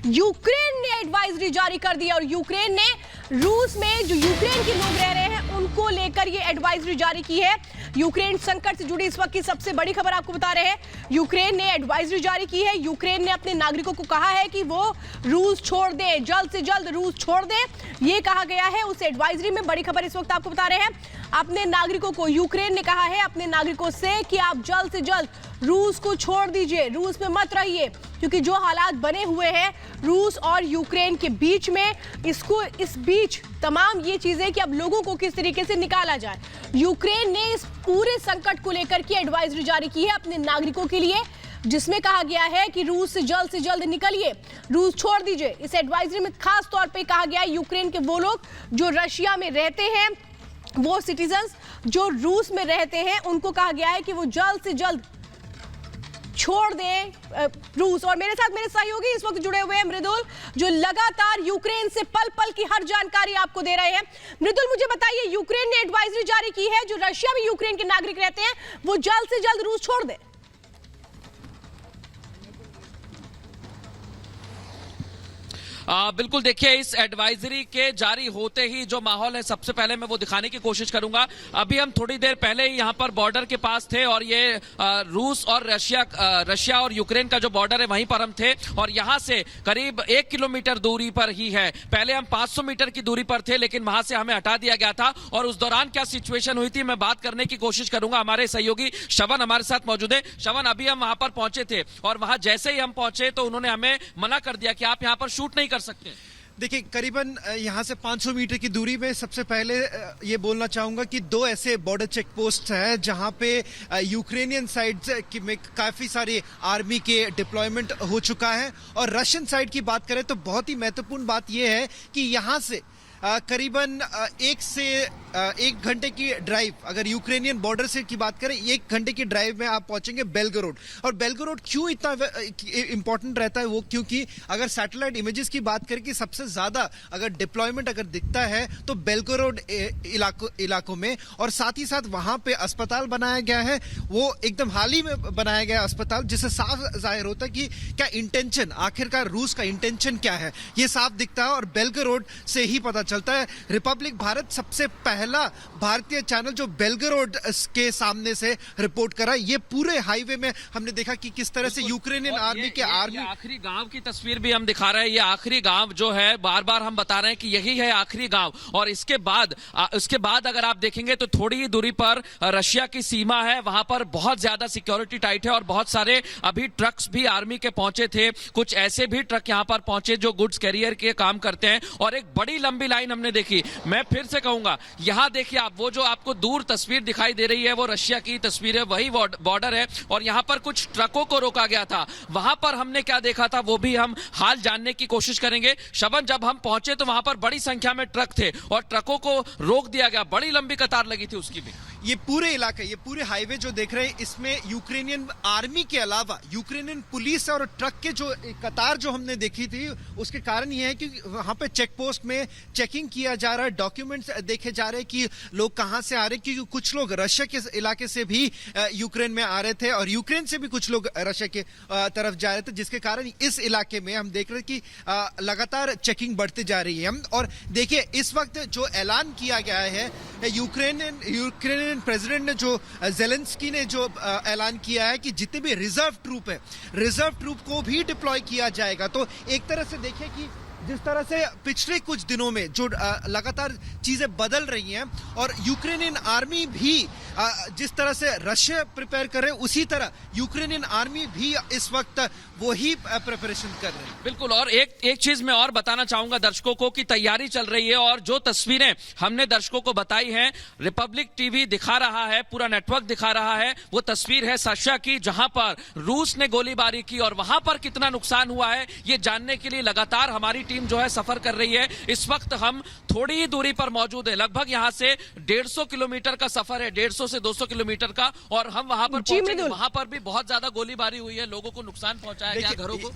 Ukraine ने advisory जारी कर दी और यूक्रेन ने रूस में जो यूक्रेन के लोग रह रहे हैं उनको लेकर ये एडवाइजरी जारी की है। यूक्रेन संकट से जुड़ी इस वक्त की सबसे बड़ी खबर आपको बता रहे हैं। यूक्रेन ने एडवाइजरी जारी की है। यूक्रेन ने अपने नागरिकों को कहा है कि वो रूस छोड़ दें, जल्द से जल्द रूस छोड़ दें, ये कहा गया है उस एडवाइजरी में। बड़ी खबर इस वक्त आपको बता रहे हैं। अपने नागरिकों को यूक्रेन ने कहा है अपने नागरिकों से कि आप जल्द से जल्द रूस को छोड़ दीजिए, रूस में मत रहिए, क्योंकि जो हालात बने हुए हैं रूस और यूक्रेन के बीच में, इस बीच तमाम ये चीजें कि अब लोगों को किस तरीके से निकाला जाए। यूक्रेन ने इस पूरे संकट को लेकर के एडवाइजरी जारी की है अपने नागरिकों के लिए, जिसमें कहा गया है कि रूस से जल्द निकलिए, रूस छोड़ दीजिए। इस एडवाइजरी में खास तौर पे कहा गया है यूक्रेन के वो लोग जो रशिया में रहते हैं, वो सिटीजन्स जो रूस में रहते हैं, उनको कहा गया है कि वो जल्द से जल्द छोड़ दें रूस। और मेरे साथ मेरे सहयोगी इस वक्त जुड़े हुए हैं मृदुल, जो लगातार यूक्रेन से पल पल की हर जानकारी आपको दे रहे हैं। मृदुल, मुझे बताइए, यूक्रेन ने एडवाइजरी जारी की है जो रशिया में यूक्रेन के नागरिक रहते हैं वो जल्द से जल्द रूस छोड़ दें। बिल्कुल, देखिए इस एडवाइजरी के जारी होते ही जो माहौल है सबसे पहले मैं वो दिखाने की कोशिश करूंगा। अभी हम थोड़ी देर पहले ही यहाँ पर बॉर्डर के पास थे और ये रूस और रशिया और यूक्रेन का जो बॉर्डर है वहीं पर हम थे और यहाँ से करीब 1 किलोमीटर दूरी पर ही है। पहले हम 500 मीटर की दूरी पर थे, लेकिन वहां से हमें हटा दिया गया था और उस दौरान क्या सिचुएशन हुई थी मैं बात करने की कोशिश करूंगा। हमारे सहयोगी श्रवण हमारे साथ मौजूद है। श्रवण, अभी हम वहां पर पहुंचे थे और वहां जैसे ही हम पहुंचे तो उन्होंने हमें मना कर दिया कि आप यहाँ पर शूट नहीं कर सकते। देखिए, करीबन यहाँ से 500 मीटर की दूरी में सबसे पहले ये बोलना चाहूंगा कि 2 ऐसे बॉर्डर चेक पोस्ट हैं जहाँ पे यूक्रेनियन साइड में काफी सारी आर्मी के डिप्लॉयमेंट हो चुका है और रशियन साइड की बात करें तो बहुत ही महत्वपूर्ण बात यह है कि यहाँ से करीबन 1 से 1 घंटे की ड्राइव, अगर यूक्रेनियन बॉर्डर से की बात करें 1 घंटे की ड्राइव में आप पहुंचेंगे बेलगोरोड। और बेलगोरोड क्यों इतना इंपॉर्टेंट रहता है वो, क्योंकि अगर सैटेलाइट इमेजेस की बात करें कि सबसे ज्यादा अगर डिप्लॉयमेंट अगर दिखता है तो बेलगोरोड इलाकों में, और साथ ही साथ वहां पे अस्पताल बनाया गया है, वो एकदम हाल ही में बनाया गया अस्पताल, जिससे साफ जाहिर होता है कि क्या इंटेंशन, आखिरकार रूस का इंटेंशन क्या है, ये साफ दिखता है और बेलगोरोड से ही पता चलता है। रिपब्लिक भारत सबसे पहला भारतीय चैनल जो बेलगोरोड के सामने से रिपोर्ट करा। ये पूरे हाईवे में हमने देखा कि किस तरह से यूक्रेनियन आर्मी के आखिरी गांव की तस्वीर भी हम दिखा रहे हैं। ये आखिरी गांव जो है, बार बार हम बता रहे हैं कि यही है आखिरी गांव और इसके बाद अगर आप देखेंगे तो थोड़ी ही दूरी पर रशिया की सीमा है, वहां पर बहुत ज्यादा सिक्योरिटी टाइट है और बहुत सारे अभी ट्रक्स भी आर्मी के पहुंचे थे। कुछ ऐसे भी ट्रक यहां पर पहुंचे जो गुड्स कैरियर के काम करते हैं और एक बड़ी लंबी लाइन हमने देखी। मैं फिर से कहूंगा, यहां देखिए आप, वो जो आपको दूर तस्वीर दिखाई दे रही है वो रशिया की तस्वीर है, वही बॉर्डर है और यहां पर कुछ ट्रकों को रोका गया था। वहां पर हमने क्या देखा था वो भी हम हाल जानने की कोशिश करेंगे। शबन, जब हम पहुंचे तो वहां पर बड़ी संख्या में ट्रक थे और ट्रकों को रोक दिया गया, बड़ी लंबी कतार लगी थी उसकी भी। ये पूरे इलाके, ये पूरे हाईवे जो देख रहे हैं, इसमें यूक्रेनियन आर्मी के अलावा यूक्रेनियन पुलिस और ट्रक के जो कतार जो हमने देखी थी, उसके कारण ये है कि वहां पे चेक पोस्ट में चेकिंग किया जा रहा है, डॉक्यूमेंट्स देखे जा रहे हैं कि लोग कहां से आ रहे हैं, क्योंकि कुछ लोग रशिया के इलाके से भी यूक्रेन में आ रहे थे और यूक्रेन से भी कुछ लोग रशिया के तरफ जा रहे थे, जिसके कारण इस इलाके में हम देख रहे हैं कि लगातार चेकिंग बढ़ती जा रही है। और देखिए, इस वक्त जो ऐलान किया गया है, यूक्रेनियन प्रेसिडेंट ने, जो जेलेंस्की ने जो ऐलान किया है कि जितने भी रिजर्व ट्रूप है, रिजर्व ट्रूप को भी डिप्लॉय किया जाएगा। तो एक तरह से देखिए कि जिस तरह से पिछले कुछ दिनों में जो लगातार चीजें बदल रही हैं और यूक्रेनियन आर्मी भी जिस तरह से रशिया प्रिपेयर कर रहे हैं, उसी तरह यूक्रेनियन आर्मी भी इस वक्त वही प्रिपरेशन कर रहे हैं। बिल्कुल, और एक चीज मैं और बताना चाहूंगा दर्शकों को कि तैयारी चल रही है और जो तस्वीरें हमने दर्शकों को बताई हैं, रिपब्लिक टीवी दिखा रहा है, पूरा नेटवर्क दिखा रहा है, वो तस्वीर है रशिया की, जहां पर रूस ने गोलीबारी की और वहां पर कितना नुकसान हुआ है ये जानने के लिए लगातार हमारी टीम जो है सफर कर रही है। इस वक्त हम थोड़ी ही दूरी पर मौजूद है, लगभग यहां से 150 किलोमीटर का सफर है, 150 से 200 किलोमीटर का, और हम वहां पर पहुंचे। वहां पर भी बहुत ज्यादा गोलीबारी हुई है, लोगों को नुकसान पहुंचाया गया, घरों को।